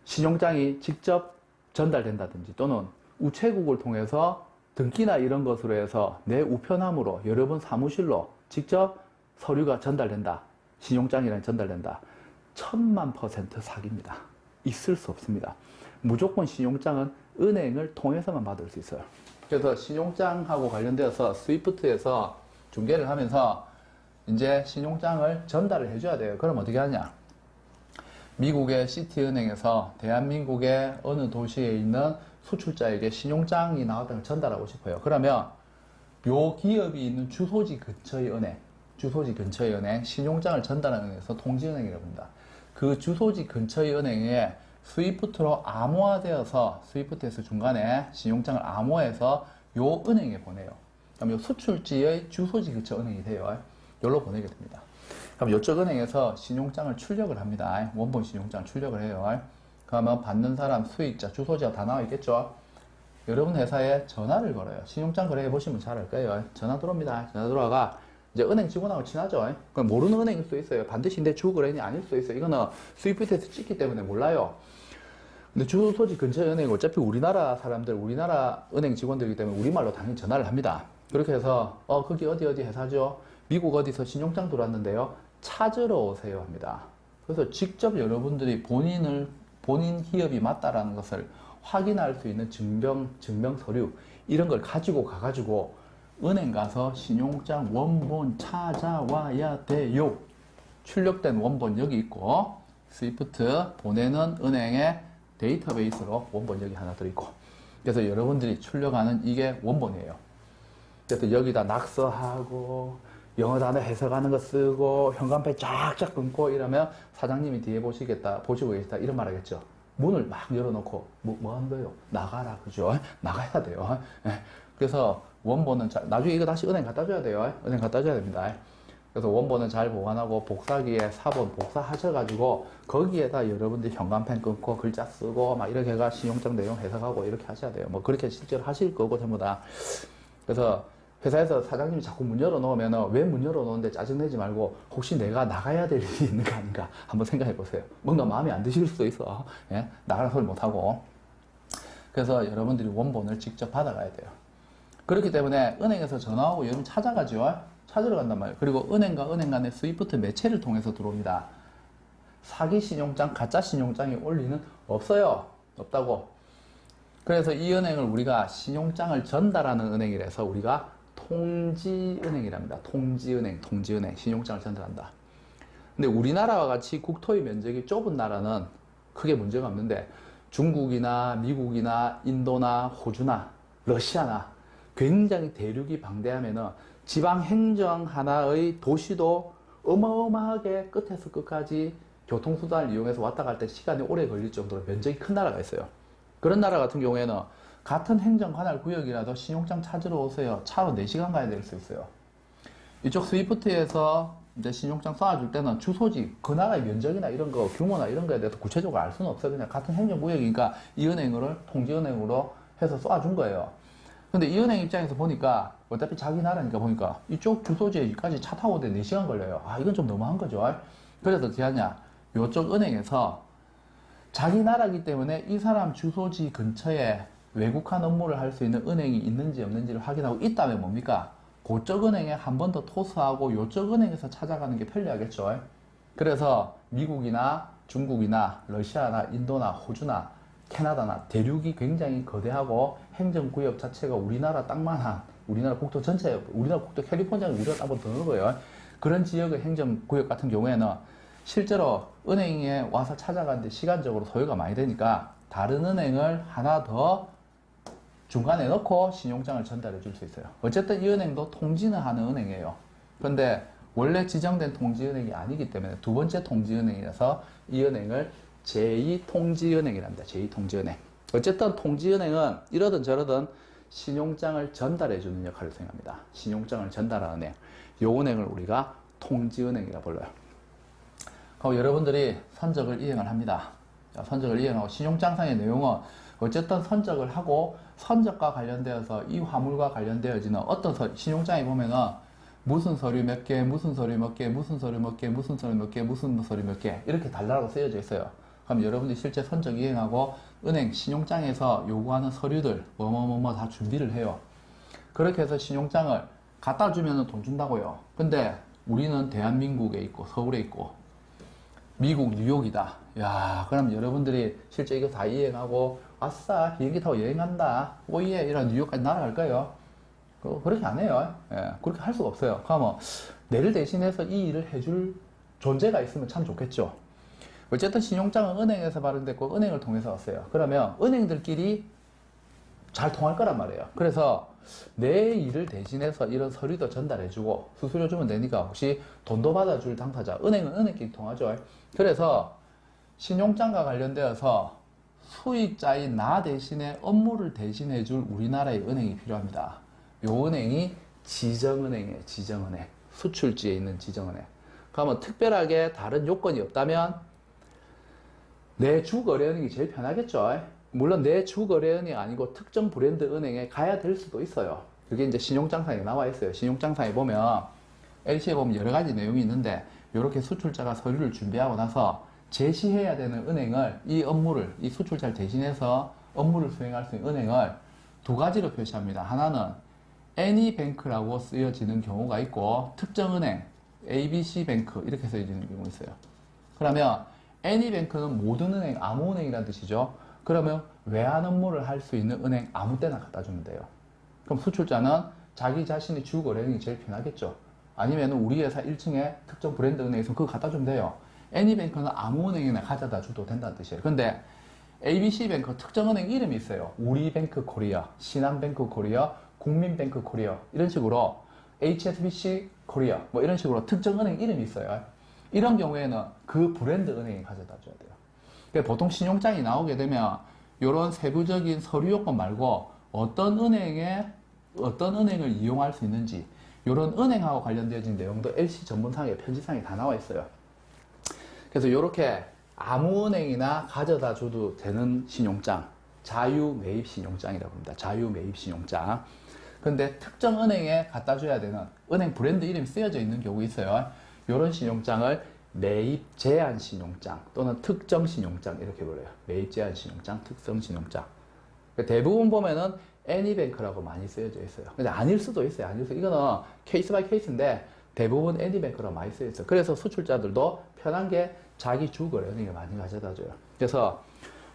신용장이 직접 전달된다든지 또는 우체국을 통해서 등기나 이런 것으로 해서 내 우편함으로 여러분 사무실로 직접 서류가 전달된다. 신용장이랑 전달된다. 1000만% 사기입니다. 있을 수 없습니다. 무조건 신용장은 은행을 통해서만 받을 수 있어요. 그래서 신용장하고 관련되어서 스위프트에서 중개를 하면서 이제 신용장을 전달을 해줘야 돼요. 그럼 어떻게 하냐? 미국의 시티은행에서 대한민국의 어느 도시에 있는 수출자에게 신용장이 나왔다는 걸 전달하고 싶어요. 그러면 요 기업이 있는 주소지 근처의 은행, 신용장을 전달하는 은행에서 통지은행이라고 합니다. 그 주소지 근처의 은행에 스위프트로 암호화되어서 스위프트에서 중간에 신용장을 암호해서 요 은행에 보내요. 그럼 요 수출지의 주소지 근처 은행이 돼요. 여기로 보내게 됩니다. 그럼 이쪽 은행에서 신용장을 출력을 합니다. 원본 신용장 출력을 해요. 그러면 받는 사람, 수익자, 주소지가 다 나와 있겠죠. 여러분 회사에 전화를 걸어요. 신용장 거래해 보시면 잘 알 거예요. 전화 들어옵니다. 전화 들어와가 이제 은행 직원하고 친하죠. 그럼 모르는 은행일 수도 있어요. 반드시 내 주 거래인이 아닐 수도 있어요. 이거는 스위프트에서 찍기 때문에 몰라요. 근데 주소지 근처 은행 어차피 우리나라 사람들, 우리나라 은행 직원들이기 때문에 우리말로 당연히 전화를 합니다. 그렇게 해서 거기 어디 회사죠? 미국 어디서 신용장 들어왔는데요. 찾으러 오세요 합니다. 그래서 직접 여러분들이 본인 기업이 맞다라는 것을 확인할 수 있는 증명 서류 이런 걸 가지고 가가지고 은행 가서 신용장 원본 찾아와야 돼요. 출력된 원본 여기 있고 스위프트 보내는 은행의 데이터베이스로 원본 여기 하나 들어있고 그래서 여러분들이 출력하는 이게 원본이에요. 그래서 여기다 낙서하고 영어 단어 해석하는 거 쓰고 현관패 쫙쫙 끊고 이러면 사장님이 뒤에 보시고 계시다 이런 말 하겠죠. 문을 막 열어놓고 뭐 하는 거예요? 나가라 그죠? 나가야 돼요. 그래서 원본은 나중에 이거 다시 은행 갖다 줘야 돼요. 은행 갖다 줘야 됩니다. 그래서 원본은 잘 보관하고 복사기에 사본 복사하셔가지고 거기에다 여러분들이 현관펜 끊고 글자 쓰고 막 이렇게 해가 신용장 내용 해석하고 이렇게 하셔야 돼요. 뭐 그렇게 실제로 하실 거고 전부 다. 그래서 회사에서 사장님이 자꾸 문 열어놓으면 왜 문 열어놓는데 짜증내지 말고 혹시 내가 나가야 될 일이 있는 거 아닌가 한번 생각해 보세요. 뭔가 마음에 안 드실 수도 있어. 예? 나가라 소리 못하고. 그래서 여러분들이 원본을 직접 받아가야 돼요. 그렇기 때문에 은행에서 전화하고 여러분 찾아가죠. 찾으러 간단 말이에요. 그리고 은행과 은행 간의 스위프트 매체를 통해서 들어옵니다. 사기 신용장, 가짜 신용장이 올 리는 없어요. 없다고. 그래서 이 은행을 우리가 신용장을 전달하는 은행이라서 우리가 통지은행이랍니다. 통지은행, 신용장을 전달한다. 근데 우리나라와 같이 국토의 면적이 좁은 나라는 크게 문제가 없는데 중국이나 미국이나 인도나 호주나 러시아나 굉장히 대륙이 방대하면은 지방 행정 하나의 도시도 어마어마하게 끝에서 끝까지 교통수단을 이용해서 왔다 갈 때 시간이 오래 걸릴 정도로 면적이 큰 나라가 있어요. 그런 나라 같은 경우에는 같은 행정 관할 구역이라도 신용장 찾으러 오세요. 차로 4시간 가야 될 수 있어요. 이쪽 스위프트에서 이제 신용장 쏴줄 때는 주소지, 그 나라의 면적이나 이런 거, 규모나 이런 거에 대해서 구체적으로 알 수는 없어요. 그냥 같은 행정 구역이니까 이 은행을 통지은행으로 해서 쏴준 거예요. 근데 이 은행 입장에서 보니까 어차피 자기 나라니까 보니까 이쪽 주소지까지 차 타고 오는데 4시간 걸려요. 아, 이건 좀 너무한 거죠. 그래서 어떻게 하냐. 이쪽 은행에서 자기 나라기 때문에 이 사람 주소지 근처에 외국한 업무를 할 수 있는 은행이 있는지 없는지를 확인하고 있다면 뭡니까? 그쪽 은행에 한 번 더 토스하고 이쪽 은행에서 찾아가는 게 편리하겠죠. 그래서 미국이나 중국이나 러시아나 인도나 호주나 캐나다나 대륙이 굉장히 거대하고 행정구역 자체가 우리나라 땅만한 우리나라 국토 전체, 우리나라 국토 캘리포니아가 우리가 땅보다 더 넓어요. 그런 지역의 행정구역 같은 경우에는 실제로 은행에 와서 찾아가는데 시간적으로 소요가 많이 되니까 다른 은행을 하나 더 중간에 넣고 신용장을 전달해 줄 수 있어요. 어쨌든 이 은행도 통지는 하는 은행이에요. 그런데 원래 지정된 통지은행이 아니기 때문에 두 번째 통지은행이라서 이 은행을 제2통지은행이랍니다. 제2통지은행. 어쨌든 통지은행은 이러든 저러든 신용장을 전달해 주는 역할을 수행합니다. 신용장을 전달하는 은행. 요 은행을 우리가 통지은행이라고 불러요. 그럼 여러분들이 선적을 이행을 합니다. 자, 선적을 이행하고 신용장상의 내용은 어쨌든 선적을 하고 선적과 관련되어서 이 화물과 관련되어지는 어떤 신용장에 보면은 무슨 서류 몇 개, 무슨 서류 몇 개, 무슨 서류 몇 개, 무슨 서류 몇 개, 무슨 서류 몇 개 이렇게 달라고 쓰여져 있어요. 그럼 여러분들이 실제 선적 이행하고 은행 신용장에서 요구하는 서류들 뭐뭐뭐뭐 다 준비를 해요. 그렇게 해서 신용장을 갖다 주면 돈 준다고요. 근데 우리는 대한민국에 있고 서울에 있고 미국 뉴욕이다. 야, 그럼 여러분들이 실제 이거 다 이행하고 아싸 비행기 타고 여행 간다. 오예 이런 뉴욕까지 날아갈까요? 그렇게 안 해요. 예, 그렇게 할 수가 없어요. 그러면 내를 대신해서 이 일을 해줄 존재가 있으면 참 좋겠죠. 어쨌든 신용장은 은행에서 발행됐고 은행을 통해서 왔어요. 그러면 은행들끼리 잘 통할 거란 말이에요. 그래서 내 일을 대신해서 이런 서류도 전달해주고 수수료 주면 되니까 혹시 돈도 받아줄 당사자 은행은 은행끼리 통하죠. 그래서 신용장과 관련되어서 수익자인 나 대신에 업무를 대신해줄 우리나라의 은행이 필요합니다. 요 은행이 지정은행이에요. 지정은행. 수출지에 있는 지정은행. 그러면 특별하게 다른 요건이 없다면 내 주거래은행이 제일 편하겠죠. 물론 내 주거래은행이 아니고 특정 브랜드 은행에 가야 될 수도 있어요. 그게 이제 신용장상에 나와 있어요. 신용장상에 보면 LC에 보면 여러 가지 내용이 있는데 이렇게 수출자가 서류를 준비하고 나서 제시해야 되는 은행을 이 업무를 이 수출자를 대신해서 업무를 수행할 수 있는 은행을 두 가지로 표시합니다. 하나는 Anybank라고 쓰여지는 경우가 있고 특정은행 ABC뱅크 이렇게 쓰여지는 경우가 있어요. 그러면 Anybank는 모든 은행, 아무 은행이라는 뜻이죠. 그러면 외환 업무를 할 수 있는 은행 아무 때나 갖다 주면 돼요. 그럼 수출자는 자기 자신이 주거래은행이 제일 편하겠죠. 아니면 우리 회사 1층에 특정 브랜드 은행에서 그거 갖다 주면 돼요. Anybank는 아무 은행이나 가져다 줘도 된다는 뜻이에요. 근데 ABC뱅크 특정은행 이름이 있어요. 우리뱅크 코리아, 신한뱅크 코리아, 국민뱅크 코리아 이런 식으로 HSBC 코리아 뭐 이런 식으로 특정은행 이름이 있어요. 이런 경우에는 그 브랜드 은행이 가져다 줘야 돼요. 그러니까 보통 신용장이 나오게 되면 이런 세부적인 서류 요건 말고 어떤 은행을 이용할 수 있는지 이런 은행하고 관련되어진 내용도 LC 전문상에 편지상에 다 나와 있어요. 그래서 이렇게 아무 은행이나 가져다 줘도 되는 신용장, 자유매입 신용장이라고 합니다. 자유매입 신용장. 근데 특정 은행에 갖다 줘야 되는 은행 브랜드 이름이 쓰여져 있는 경우 있어요. 이런 신용장을 매입 제한 신용장 또는 특정 신용장 이렇게 불러요. 매입 제한 신용장, 특정 신용장. 대부분 보면은 애니뱅크라고 많이 쓰여져 있어요. 근데 아닐 수도 있어요. 아닐 수. 이거는 케이스 바이 케이스인데 대부분 애니뱅크라고 많이 쓰여 있어요. 그래서 수출자들도 편한 게 자기 주거래은행에 많이 가져다 줘요. 그래서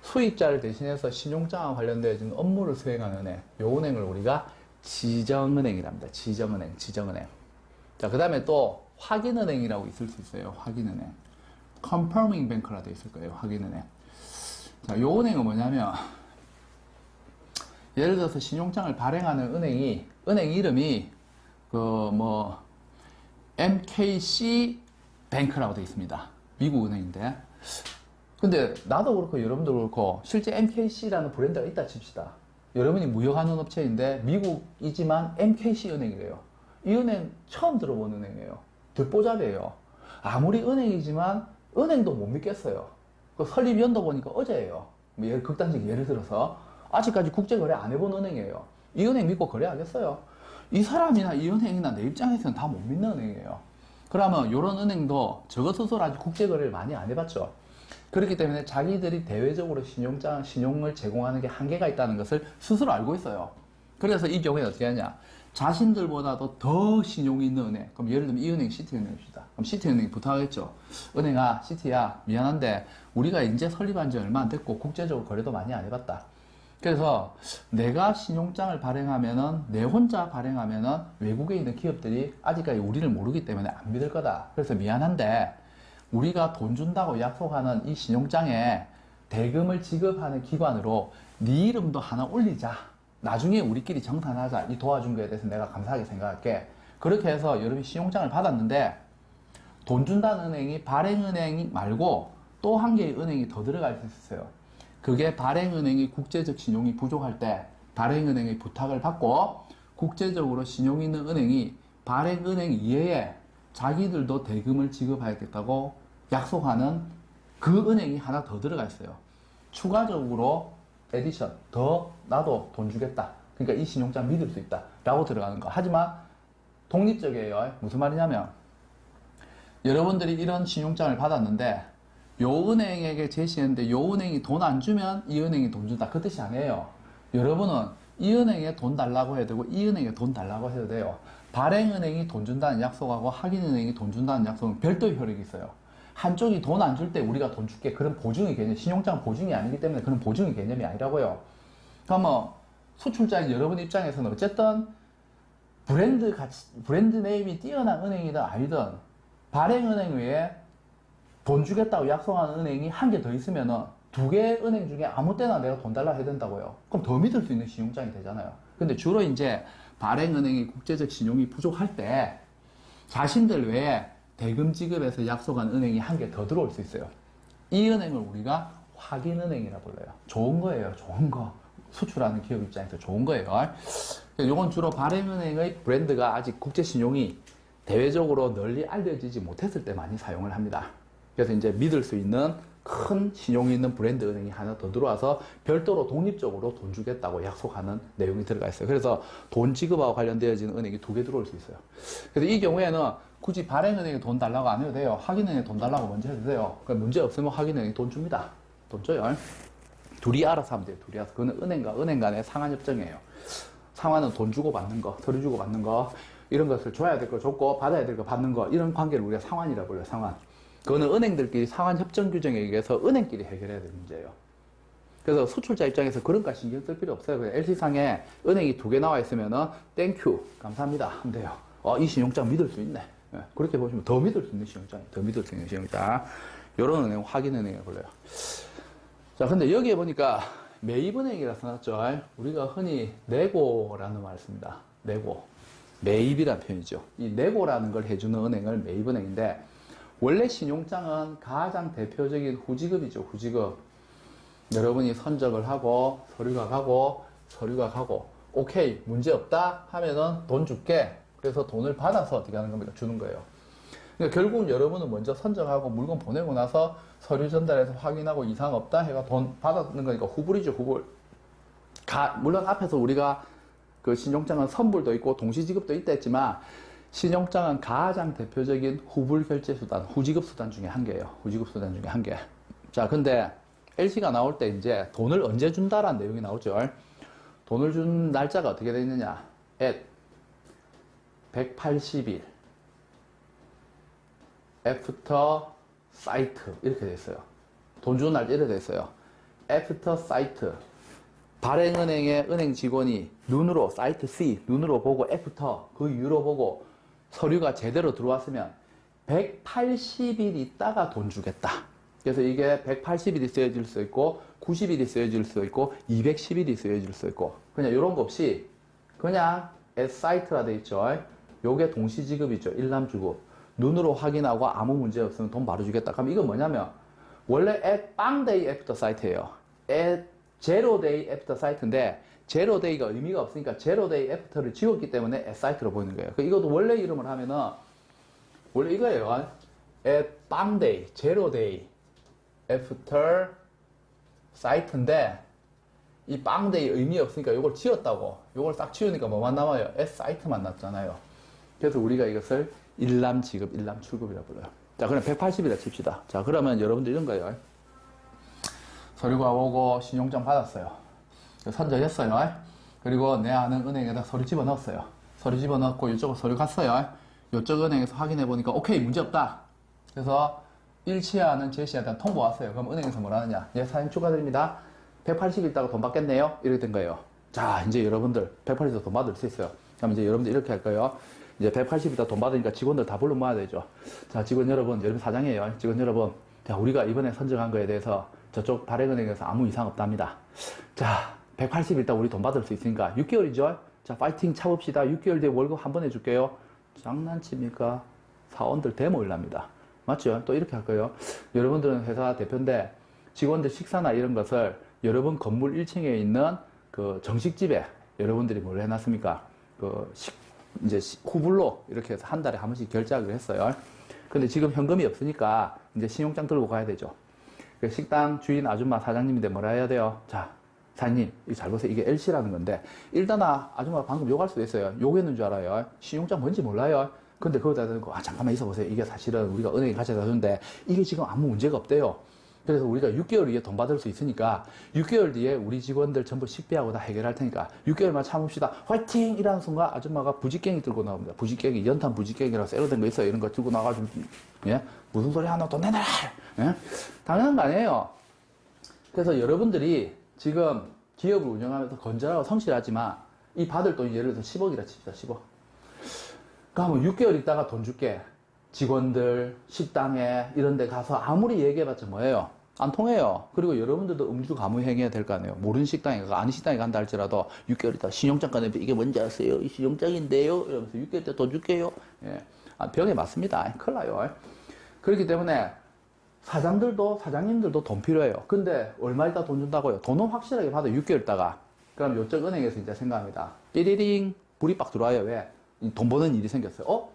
수익자를 대신해서 신용장과 관련되어진 업무를 수행하는 은행, 요 은행을 우리가 지정은행이랍니다. 지정은행, 지정은행. 자, 그 다음에 또 확인은행이라고 있을 수 있어요. 확인은행. Confirming Bank라 되어 있을 거예요. 확인은행. 자, 요 은행은 뭐냐면 예를 들어서 신용장을 발행하는 은행이 은행 이름이 MKC 뱅크라고 되어 있습니다. 미국 은행인데. 근데 나도 그렇고 여러분도 그렇고 실제 MKC라는 브랜드가 있다 칩시다. 여러분이 무역하는 업체인데 미국이지만 MKC 은행이래요. 이 은행 처음 들어본 은행이에요. 듣보잡이에요. 아무리 은행이지만 은행도 못 믿겠어요. 그 설립 연도 보니까 어제예요. 극단적 예를 들어서 아직까지 국제거래 안 해본 은행이에요. 이 은행 믿고 거래하겠어요? 이 사람이나 이 은행이나 내 입장에서는 다 못 믿는 은행이에요. 그러면 이런 은행도 저거 스스로 아직 국제거래를 많이 안 해봤죠. 그렇기 때문에 자기들이 대외적으로 신용을 제공하는 게 한계가 있다는 것을 스스로 알고 있어요. 그래서 이 경우에 어떻게 하냐. 자신들보다도 더 신용이 있는 은행. 그럼 예를 들면 이 은행 시티은행입니다. 그럼 시티은행이 부탁하겠죠. 은행아, 시티야, 미안한데 우리가 이제 설립한 지 얼마 안 됐고 국제적으로 거래도 많이 안 해봤다. 그래서 내가 신용장을 발행하면은, 내 혼자 발행하면은 외국에 있는 기업들이 아직까지 우리를 모르기 때문에 안 믿을 거다. 그래서 미안한데 우리가 돈 준다고 약속하는 이 신용장에 대금을 지급하는 기관으로 네 이름도 하나 올리자. 나중에 우리끼리 정산하자. 이 도와준 거에 대해서 내가 감사하게 생각할게. 그렇게 해서 여러분이 신용장을 받았는데 돈 준다는 은행이 발행은행 말고 또 한 개의 은행이 더 들어갈 수 있어요. 그게 발행은행이 국제적 신용이 부족할 때 발행은행의 부탁을 받고 국제적으로 신용 있는 은행이 발행은행 이외에 자기들도 대금을 지급하겠다고 약속하는 그 은행이 하나 더 들어가 있어요. 추가적으로 에디션, 더 나도 돈 주겠다. 그러니까 이 신용장 믿을 수 있다. 라고 들어가는 거. 하지만 독립적이에요. 무슨 말이냐면 여러분들이 이런 신용장을 받았는데 요 은행에게 제시했는데 요 은행이 돈 안 주면 이 은행이 돈 준다. 그 뜻이 아니에요. 여러분은 이 은행에 돈 달라고 해도 되고 이 은행에 돈 달라고 해도 돼요. 발행은행이 돈 준다는 약속하고 확인은행이 돈 준다는 약속은 별도의 효력이 있어요. 한쪽이 돈 안 줄 때 우리가 돈 줄게. 그런 보증의 개념, 신용장 보증이 아니기 때문에 그런 보증의 개념이 아니라고요. 그러면 수출자인 여러분 입장에서는 어쨌든 브랜드 네임이 뛰어난 은행이든 아니든 발행은행 외에 돈 주겠다고 약속하는 은행이 한 개 더 있으면은 두 개의 은행 중에 아무 때나 내가 돈 달라 해야 된다고요. 그럼 더 믿을 수 있는 신용장이 되잖아요. 근데 주로 이제 발행은행이 국제적 신용이 부족할 때 자신들 외에 대금 지급에서 약속한 은행이 한 개 더 들어올 수 있어요. 이 은행을 우리가 확인은행이라 불러요. 좋은 거예요. 좋은 거. 수출하는 기업 입장에서 좋은 거예요. 이건 주로 발행은행의 브랜드가 아직 국제신용이 대외적으로 널리 알려지지 못했을 때 많이 사용을 합니다. 그래서 이제 믿을 수 있는 큰 신용이 있는 브랜드 은행이 하나 더 들어와서 별도로 독립적으로 돈 주겠다고 약속하는 내용이 들어가 있어요. 그래서 돈 지급하고 관련되어지는 은행이 두 개 들어올 수 있어요. 그래서 이 경우에는 굳이 발행은행에 돈 달라고 안 해도 돼요. 확인은행에 돈 달라고 먼저 해도 돼요. 그러니까 문제 없으면 확인은행이 돈 줍니다. 돈 줘요. 둘이 알아서 하면 돼요. 둘이 알아서. 그거는 은행과 은행 간의 상환협정이에요. 상환은 돈 주고 받는 거, 서류 주고 받는 거, 이런 것을 줘야 될 거 줬고 받아야 될 거 받는 거, 이런 관계를 우리가 상환이라고 불러요. 상환. 그거는 은행들끼리 상환협정 규정에 의해서 은행끼리 해결해야 될 문제예요. 그래서 수출자 입장에서 그런 거 신경 쓸 필요 없어요. 그냥 LC상에 은행이 두 개 나와 있으면은 땡큐 감사합니다 하면 돼요. 이 신용장 믿을 수 있네. 네, 그렇게 보시면 더 믿을 수 있는 신용장이에요. 더 믿을 수 있는 신용장. 요런 은행 확인은행을 불러요. 자, 근데 여기에 보니까 매입은행이라 써놨죠. 우리가 흔히 내고라는 말을 씁니다. 내고. 매입이라는 표현이죠. 이 내고라는 걸 해주는 은행을 매입은행인데 원래 신용장은 가장 대표적인 후지급이죠. 후지급. 여러분이 선적을 하고 서류가 가고 오케이 문제 없다 하면은 돈 줄게. 그래서 돈을 받아서 어떻게 하는 겁니까? 주는 거예요. 그러니까 결국은 여러분은 먼저 선적하고 물건 보내고 나서 서류 전달해서 확인하고 이상 없다 해가 돈 받았는 거니까 후불이죠. 후불. 물론 앞에서 우리가 그 신용장은 선불도 있고 동시지급도 있다 했지만 신용장은 가장 대표적인 후불 결제 수단, 후지급 수단 중에 한 개예요. 후지급 수단 중에 한 개. 자, 근데 LC가 나올 때 이제 돈을 언제 준다라는 내용이 나오죠. 돈을 준 날짜가 어떻게 되어 있느냐? at 180일 after site 이렇게 되어 있어요. 돈 주는 날짜 이렇게 되어 있어요. after site 발행은행의 은행 직원이 눈으로 사이트 C 눈으로 보고 after 그 이후로 보고 서류가 제대로 들어왔으면 180일 있다가 돈 주겠다. 그래서 이게 180일이 쓰여질 수 있고 90일이 쓰여질 수 있고 210일이 쓰여질 수 있고 그냥 이런 거 없이 그냥 at site라 돼 있죠. 요게 동시지급이죠. 일람주급. 눈으로 확인하고 아무 문제 없으면 돈 바로 주겠다. 그럼 이건 뭐냐면 원래 at 빵 day after site예요. at zero day after site인데 제로 데이가 의미가 없으니까 제로 데이 애프터를 지웠기 때문에 at site로 보이는 거예요. 이것도 원래 이름을 하면은 원래 이거예요. at 빵 day, 제로 데이 after site인데 이 빵 데이 의미 없으니까 이걸 지웠다고. 이걸 싹 지우니까 뭐만 남아요? at site만 남잖아요. 그래서 우리가 이것을 일람 지급, 일람 출급이라고 불러요. 자, 그럼 180이라 칩시다. 자, 그러면 여러분들 이런 거예요. 서류가 오고 신용장 받았어요. 선적했어요. 그리고 내 아는 은행에다 서류 집어넣었어요. 서류 집어넣고 이쪽으로 서류 갔어요. 이쪽 은행에서 확인해 보니까 오케이 문제 없다. 그래서 일치하는 제시에 대한 통보 왔어요. 그럼 은행에서 뭐라 하느냐? 예, 사장님 축하드립니다. 180일 있다가 돈 받겠네요. 이렇게 된 거예요. 자, 이제 여러분들 180일 돈 받을 수 있어요. 그럼 이제 여러분들 이렇게 할 거예요. 이제 180일 있다 돈 받으니까 직원들 다 불러 모아야 되죠. 자, 직원 여러분 사장이에요. 직원 여러분. 자, 우리가 이번에 선정한 거에 대해서 저쪽 발행은행에서 아무 이상 없답니다. 자, 180일 있다 우리 돈 받을 수 있으니까 6개월이죠. 자, 파이팅 차봅시다. 6개월 뒤에 월급 한 번 해줄게요. 장난칩니까? 사원들 대모일랍니다. 맞죠? 또 이렇게 할 거예요. 여러분들은 회사 대표인데 직원들 식사나 이런 것을 여러분 건물 1층에 있는 그 정식집에 여러분들이 뭘 해놨습니까? 이제 후불로 이렇게 해서 한 달에 한 번씩 결제하기로 했어요. 근데 지금 현금이 없으니까 이제 신용장 들고 가야 되죠. 그 식당 주인 아줌마 사장님인데 뭐라 해야 돼요? 자, 사장님, 이거 잘 보세요. 이게 LC라는 건데, 일단 아줌마가 방금 욕할 수도 있어요. 욕했는 줄 알아요. 신용장 뭔지 몰라요. 근데 그거다 대고, 잠깐만 있어 보세요. 이게 사실은 우리가 은행에 가져다 주는데, 이게 지금 아무 문제가 없대요. 그래서 우리가 6개월 뒤에 돈 받을 수 있으니까, 6개월 뒤에 우리 직원들 전부 식비하고 다 해결할 테니까, 6개월만 참읍시다. 화이팅! 이라는 순간 아줌마가 부직갱이 들고 나옵니다. 부직갱이, 연탄 부직갱이라고 쇠로 된 거 있어요. 이런 거 들고 나와가지고, 예? 무슨 소리 하나 돈 내놔라! 예? 당연한 거 아니에요. 그래서 여러분들이 지금 기업을 운영하면서 건전하고 성실하지만 이 받을 돈이 예를 들어서 10억이라 칩시다. 10억. 그러면 6개월 있다가 돈 줄게. 직원들, 식당에 이런 데 가서 아무리 얘기해봤자 뭐예요? 안 통해요. 그리고 여러분들도 음주 가무행해야 될 거 아니에요. 모르는 식당에 가고 아는 식당에 간다 할지라도 6개월 있다 신용장 꺼내면 이게 뭔지 아세요? 이 신용장인데요? 이러면서 6개월 있다 돈 줄게요. 예. 병에 맞습니다. 큰일 나요. 그렇기 때문에 사장님들도 돈 필요해요. 근데 얼마 있다 돈 준다고요? 돈은 확실하게 받아요. 6개월 있다가. 그럼 요쪽 은행에서 이제 생각합니다. 삐리링 불이 빡 들어와요. 왜? 돈 버는 일이 생겼어요.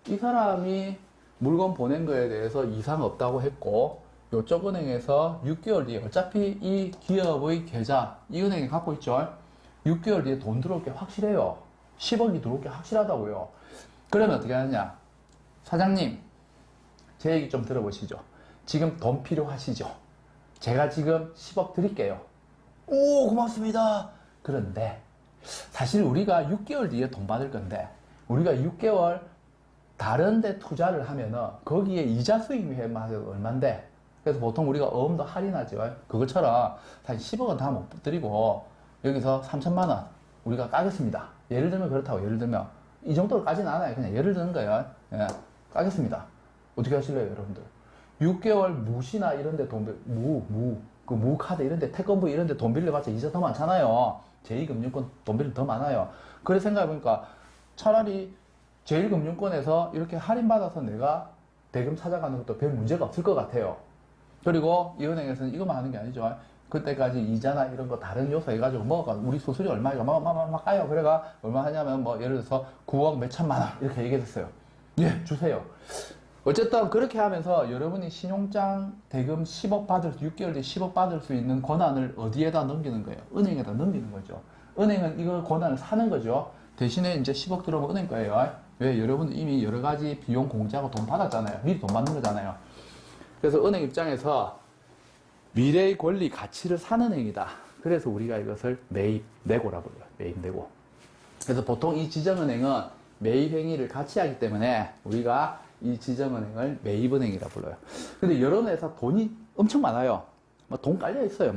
이 사람이 물건 보낸 거에 대해서 이상 없다고 했고 요쪽 은행에서 6개월 뒤에 어차피 이 기업의 계좌 이 은행이 갖고 있죠. 6개월 뒤에 돈 들어올 게 확실해요. 10억이 들어올 게 확실하다고요. 그러면 어떻게 하느냐? 사장님, 제 얘기 좀 들어보시죠. 지금 돈 필요하시죠? 제가 지금 10억 드릴게요. 오, 고맙습니다. 그런데 사실 우리가 6개월 뒤에 돈 받을 건데 우리가 6개월 다른 데 투자를 하면은 거기에 이자 수익이 얼만데 그래서 보통 우리가 어음도 할인하죠. 그것처럼 사실 10억은 다 못 드리고 여기서 3천만 원 우리가 까겠습니다. 예를 들면 그렇다고 예를 들면 이 정도로 까지는 않아요. 그냥 예를 드는 거예요. 예, 까겠습니다. 어떻게 하실래요, 여러분들? 6개월 무시나 이런 데 돈, 무 카드 이런 데, 태권부 이런 데 돈 빌려봤자 이자 더 많잖아요. 제2금융권 돈 빌려 더 많아요. 그래 생각해보니까 차라리 제1금융권에서 이렇게 할인받아서 내가 대금 찾아가는 것도 별 문제가 없을 것 같아요. 그리고 이 은행에서는 이것만 하는 게 아니죠. 그때까지 이자나 이런 거 다른 요소 해가지고 우리 수수료 얼마이가 막 까요. 그래가 얼마 하냐면 예를 들어서 9억 몇 천만 원 이렇게 얘기했어요. 예, 주세요. 어쨌든 그렇게 하면서 여러분이 신용장 대금 10억 6개월 뒤에 10억 받을 수 있는 권한을 어디에다 넘기는 거예요? 은행에다 넘기는 거죠. 은행은 이거 권한을 사는 거죠. 대신에 이제 10억 들어오면 은행 거예요. 왜? 여러분 이미 여러 가지 비용 공제하고 돈 받았잖아요. 미리 돈 받는 거잖아요. 그래서 은행 입장에서 미래의 권리 가치를 사는 행위다. 그래서 우리가 이것을 매입내고라고 해요. 매입내고. 그래서 보통 이 지정은행은 매입 행위를 같이 하기 때문에 우리가 이 지정은행을 매입은행이라 불러요. 근데 여러 회사 돈이 엄청 많아요. 돈 깔려 있어요.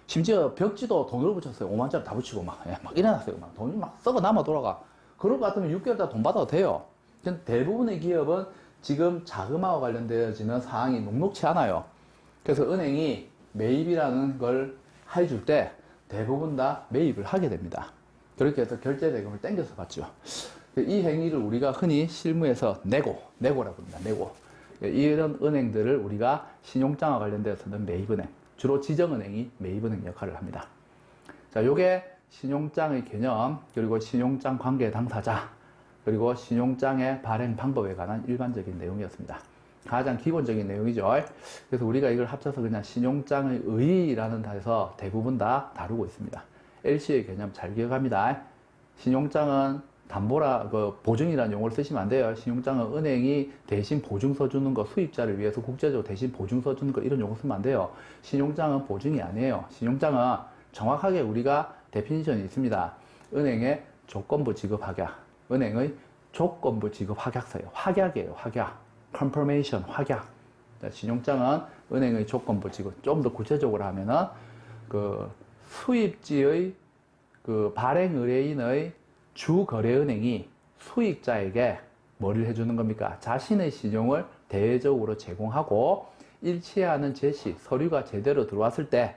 심지어 벽지도 돈으로 붙였어요. 5만짜리 다 붙이고 막 일어났어요. 돈이 막 썩어 남아 돌아가. 그럴 것 같으면 6개월 다 돈 받아도 돼요. 대부분의 기업은 지금 자금하고 관련되어지는 사항이 녹록치 않아요. 그래서 은행이 매입이라는 걸 해줄 때 대부분 다 매입을 하게 됩니다. 그렇게 해서 결제 대금을 땡겨서 받죠. 이 행위를 우리가 흔히 실무에서 내고라고 합니다. 내고. 이런 은행들을 우리가 신용장과 관련되어서는 매입은행, 주로 지정은행이 매입은행 역할을 합니다. 자, 요게 신용장의 개념, 그리고 신용장 관계 당사자, 그리고 신용장의 발행 방법에 관한 일반적인 내용이었습니다. 가장 기본적인 내용이죠. 그래서 우리가 이걸 합쳐서 그냥 신용장의 의의라는 데서 대부분 다 다루고 있습니다. LC의 개념 잘 기억합니다. 신용장은 보증이라는 용어를 쓰시면 안 돼요. 신용장은 은행이 대신 보증서 주는 거, 수입자를 위해서 국제적으로 대신 보증서 주는 거, 이런 용어 쓰면 안 돼요. 신용장은 보증이 아니에요. 신용장은 정확하게 우리가 데피니션이 있습니다. 은행의 조건부 지급하게, 은행의 조건부 지급 확약서예요. 확약이에요. 확약. confirmation, 확약. 신용장은 은행의 조건부 지급. 좀 더 구체적으로 하면은 그 수입지의 그 발행 의뢰인의 주 거래은행이 수익자에게 뭐를 해주는 겁니까? 자신의 신용을 대외적으로 제공하고 일치하는 제시, 서류가 제대로 들어왔을 때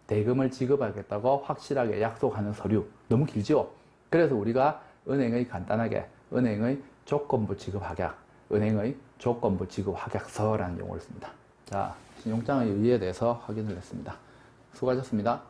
대금을 지급하겠다고 확실하게 약속하는 서류. 너무 길죠? 그래서 우리가 은행의 간단하게 은행의 조건부 지급 확약, 은행의 조건부 지급 확약서라는 용어를 씁니다. 자, 신용장의 의의에 대해서 확인을 했습니다. 수고하셨습니다.